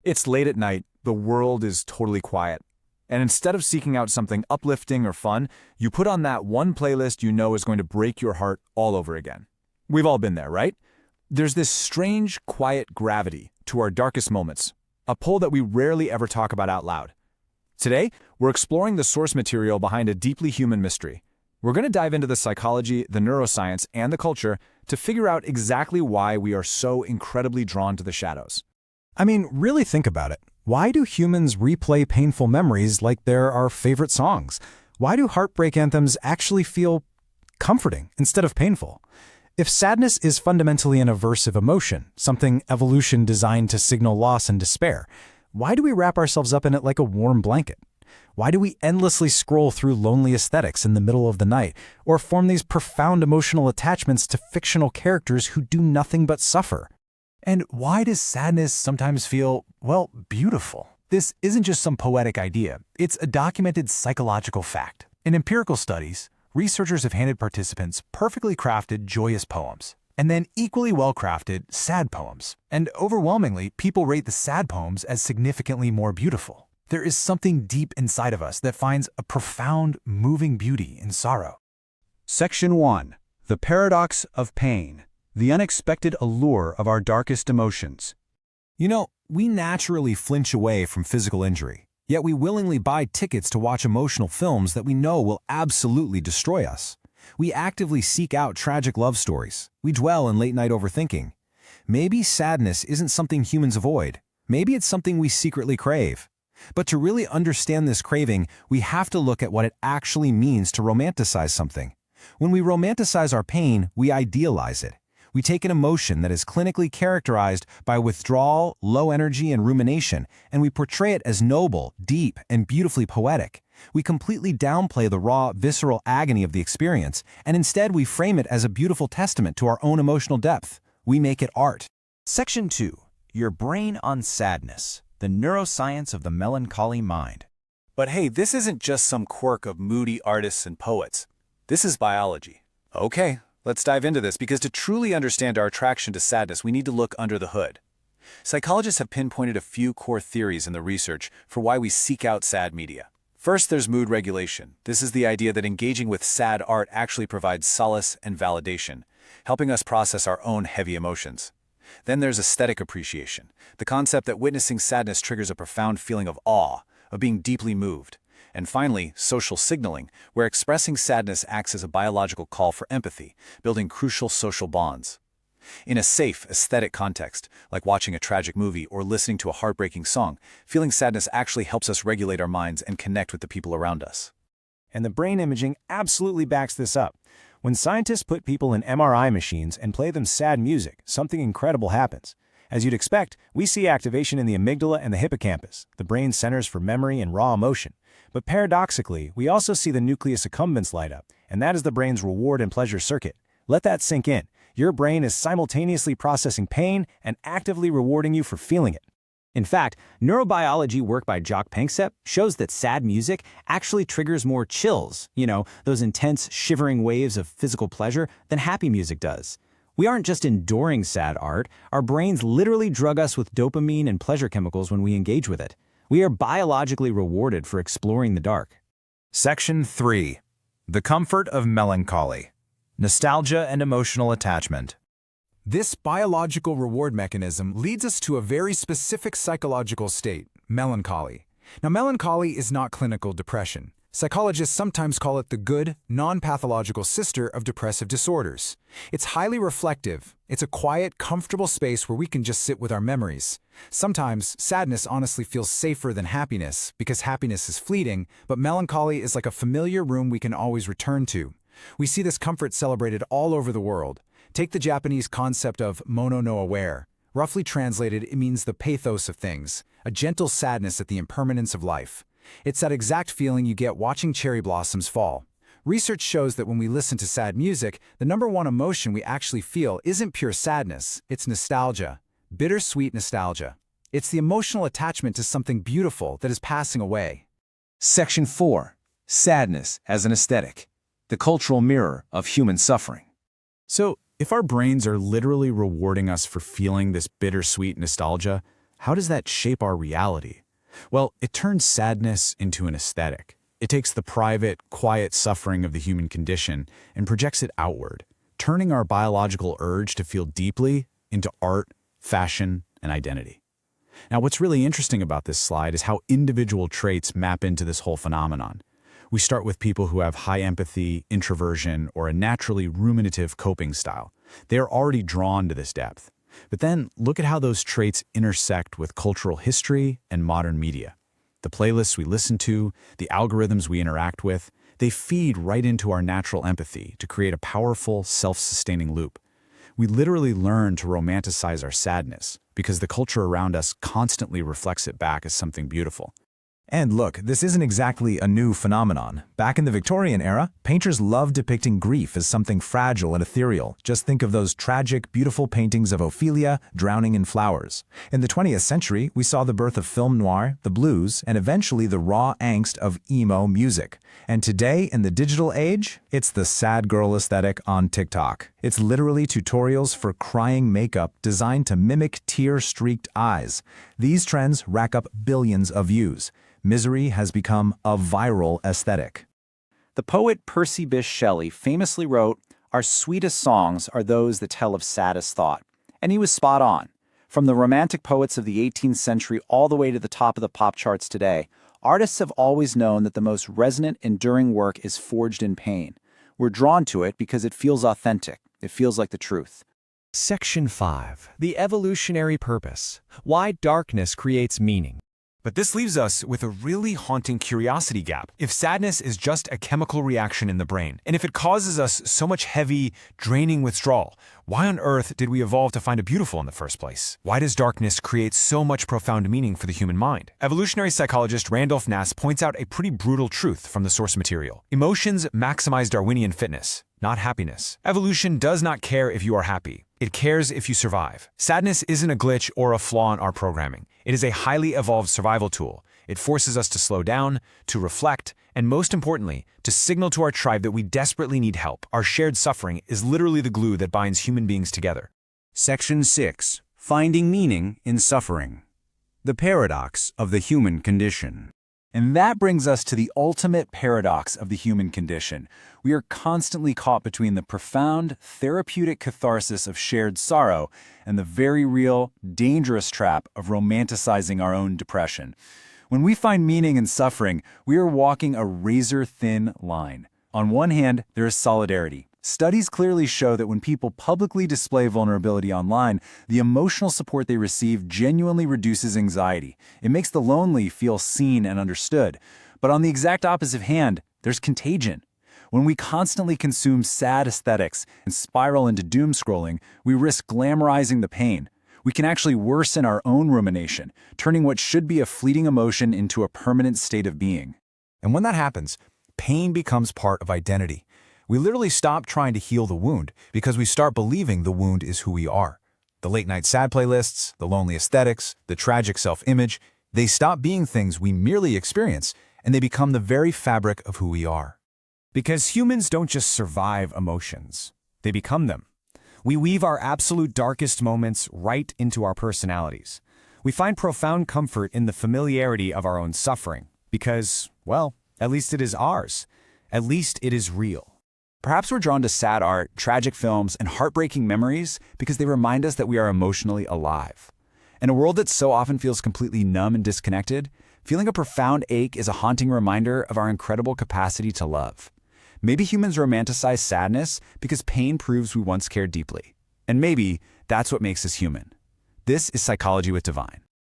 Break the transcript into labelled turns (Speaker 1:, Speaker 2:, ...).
Speaker 1: It's late at night, the world is totally quiet. And instead of seeking out something uplifting or fun, you put on that one playlist you know is going to break your heart all over again. We've all been there, right? There's this strange, quiet gravity to our darkest moments, a pull that we rarely ever talk about out loud. Today, we're exploring the source material behind a deeply human mystery. We're going to dive into the psychology, the neuroscience, and the culture to figure out exactly why we are so incredibly drawn to the shadows.
Speaker 2: I mean, really think about it. Why do humans replay painful memories like they're our favorite songs? Why do heartbreak anthems actually feel comforting instead of painful? If sadness is fundamentally an aversive emotion, something evolution designed to signal loss and despair, why do we wrap ourselves up in it like a warm blanket? Why do we endlessly scroll through lonely aesthetics in the middle of the night, or form these profound emotional attachments to fictional characters who do nothing but suffer?
Speaker 1: And why does sadness sometimes feel, well, beautiful? This isn't just some poetic idea. It's a documented psychological fact. In empirical studies, researchers have handed participants perfectly crafted joyous poems, and then equally well-crafted sad poems. And overwhelmingly, people rate the sad poems as significantly more beautiful. There is something deep inside of us that finds a profound, moving beauty in sorrow.
Speaker 2: Section 1. The Paradox of Pain. The unexpected allure of our darkest emotions.
Speaker 1: You know, we naturally flinch away from physical injury, yet we willingly buy tickets to watch emotional films that we know will absolutely destroy us. We actively seek out tragic love stories. We dwell in late-night overthinking. Maybe sadness isn't something humans avoid. Maybe it's something we secretly crave. But to really understand this craving, we have to look at what it actually means to romanticize something. When we romanticize our pain, we idealize it. We take an emotion that is clinically characterized by withdrawal, low energy, and rumination, and we portray it as noble, deep, and beautifully poetic. We completely downplay the raw, visceral agony of the experience, and instead we frame it as a beautiful testament to our own emotional depth. We make it art.
Speaker 3: Section 2. Your brain on sadness. The neuroscience of the melancholy mind.
Speaker 1: But hey, this isn't just some quirk of moody artists and poets. This is biology. Okay, let's dive into this, because to truly understand our attraction to sadness, we need to look under the hood. Psychologists have pinpointed a few core theories in the research for why we seek out sad media. First, there's mood regulation. This is the idea that engaging with sad art actually provides solace and validation, helping us process our own heavy emotions. Then there's aesthetic appreciation, the concept that witnessing sadness triggers a profound feeling of awe, of being deeply moved. And finally, social signaling, where expressing sadness acts as a biological call for empathy, building crucial social bonds. In a safe, aesthetic context, like watching a tragic movie or listening to a heartbreaking song, feeling sadness actually helps us regulate our minds and connect with the people around us.
Speaker 2: And the brain imaging absolutely backs this up. When scientists put people in MRI machines and play them sad music, something incredible happens. As you'd expect, we see activation in the amygdala and the hippocampus, the brain's centers for memory and raw emotion. But paradoxically, we also see the nucleus accumbens light up, and that is the brain's reward and pleasure circuit. Let that sink in. Your brain is simultaneously processing pain and actively rewarding you for feeling it.
Speaker 4: In fact, neurobiology work by Jacques Panksepp shows that sad music actually triggers more chills, those intense, shivering waves of physical pleasure, than happy music does. We aren't just enduring sad art, our brains literally drug us with dopamine and pleasure chemicals when we engage with it. We are biologically rewarded for exploring the dark.
Speaker 3: Section 3. The comfort of melancholy. Nostalgia and emotional attachment.
Speaker 5: This biological reward mechanism leads us to a very specific psychological state, melancholy. Now, melancholy is not clinical depression. Psychologists sometimes call it the good, non-pathological sister of depressive disorders. It's highly reflective. It's a quiet, comfortable space where we can just sit with our memories. Sometimes, sadness honestly feels safer than happiness because happiness is fleeting, but melancholy is like a familiar room we can always return to. We see this comfort celebrated all over the world. Take the Japanese concept of mono no aware. Roughly translated, it means the pathos of things, a gentle sadness at the impermanence of life. It's that exact feeling you get watching cherry blossoms fall. Research shows that when we listen to sad music, the number one emotion we actually feel isn't pure sadness, it's nostalgia. Bittersweet nostalgia. It's the emotional attachment to something beautiful that is passing away.
Speaker 1: Section 4. Sadness as an aesthetic. The cultural mirror of human suffering.
Speaker 2: So, if our brains are literally rewarding us for feeling this bittersweet nostalgia, how does that shape our reality? Well, it turns sadness into an aesthetic. It takes the private, quiet suffering of the human condition and projects it outward, turning our biological urge to feel deeply into art, fashion, and identity. Now, what's really interesting about this slide is how individual traits map into this whole phenomenon. We start with people who have high empathy, introversion, or a naturally ruminative coping style. They are already drawn to this depth. But then look at how those traits intersect with cultural history and modern media. The playlists we listen to, the algorithms we interact with, they feed right into our natural empathy to create a powerful, self-sustaining loop. We literally learn to romanticize our sadness because the culture around us constantly reflects it back as something beautiful.
Speaker 3: And look, this isn't exactly a new phenomenon. Back in the Victorian era, painters loved depicting grief as something fragile and ethereal. Just think of those tragic, beautiful paintings of Ophelia drowning in flowers. In the 20th century, we saw the birth of film noir, the blues, and eventually the raw angst of emo music. And today, in the digital age, it's the sad girl aesthetic on TikTok. It's literally tutorials for crying makeup designed to mimic tear-streaked eyes. These trends rack up billions of views. Misery has become a viral aesthetic.
Speaker 4: The poet Percy Bysshe Shelley famously wrote, "Our sweetest songs are those that tell of saddest thought." And he was spot on. From the romantic poets of the 18th century all the way to the top of the pop charts today, artists have always known that the most resonant, enduring work is forged in pain. We're drawn to it because it feels authentic. It feels like the truth.
Speaker 6: Section 5. The evolutionary purpose. Why darkness creates meaning.
Speaker 5: But this leaves us with a really haunting curiosity gap. If sadness is just a chemical reaction in the brain, and if it causes us so much heavy, draining withdrawal, why on earth did we evolve to find it beautiful in the first place? Why does darkness create so much profound meaning for the human mind? Evolutionary psychologist Randolph Nass points out a pretty brutal truth from the source material. Emotions maximize Darwinian fitness, not happiness. Evolution does not care if you are happy. It cares if you survive. Sadness isn't a glitch or a flaw in our programming. It is a highly evolved survival tool. It forces us to slow down, to reflect, and most importantly, to signal to our tribe that we desperately need help. Our shared suffering is literally the glue that binds human beings together.
Speaker 1: Section 6. Finding Meaning in Suffering. The Paradox of the Human Condition. And that brings us to the ultimate paradox of the human condition. We are constantly caught between the profound, therapeutic catharsis of shared sorrow and the very real, dangerous trap of romanticizing our own depression. When we find meaning in suffering, we are walking a razor-thin line. On one hand, there is solidarity. Studies clearly show that when people publicly display vulnerability online, the emotional support they receive genuinely reduces anxiety. It makes the lonely feel seen and understood. But on the exact opposite hand, there's contagion. When we constantly consume sad aesthetics and spiral into doom scrolling, we risk glamorizing the pain. We can actually worsen our own rumination, turning what should be a fleeting emotion into a permanent state of being.
Speaker 3: And when that happens, pain becomes part of identity. We literally stop trying to heal the wound because we start believing the wound is who we are. The late-night sad playlists, the lonely aesthetics, the tragic self-image, they stop being things we merely experience, and they become the very fabric of who we are.
Speaker 2: Because humans don't just survive emotions, they become them. We weave our absolute darkest moments right into our personalities. We find profound comfort in the familiarity of our own suffering because, well, at least it is ours. At least it is real.
Speaker 1: Perhaps we're drawn to sad art, tragic films, and heartbreaking memories because they remind us that we are emotionally alive. In a world that so often feels completely numb and disconnected, feeling a profound ache is a haunting reminder of our incredible capacity to love. Maybe humans romanticize sadness because pain proves we once cared deeply. And maybe that's what makes us human. This is Psychology with Divine.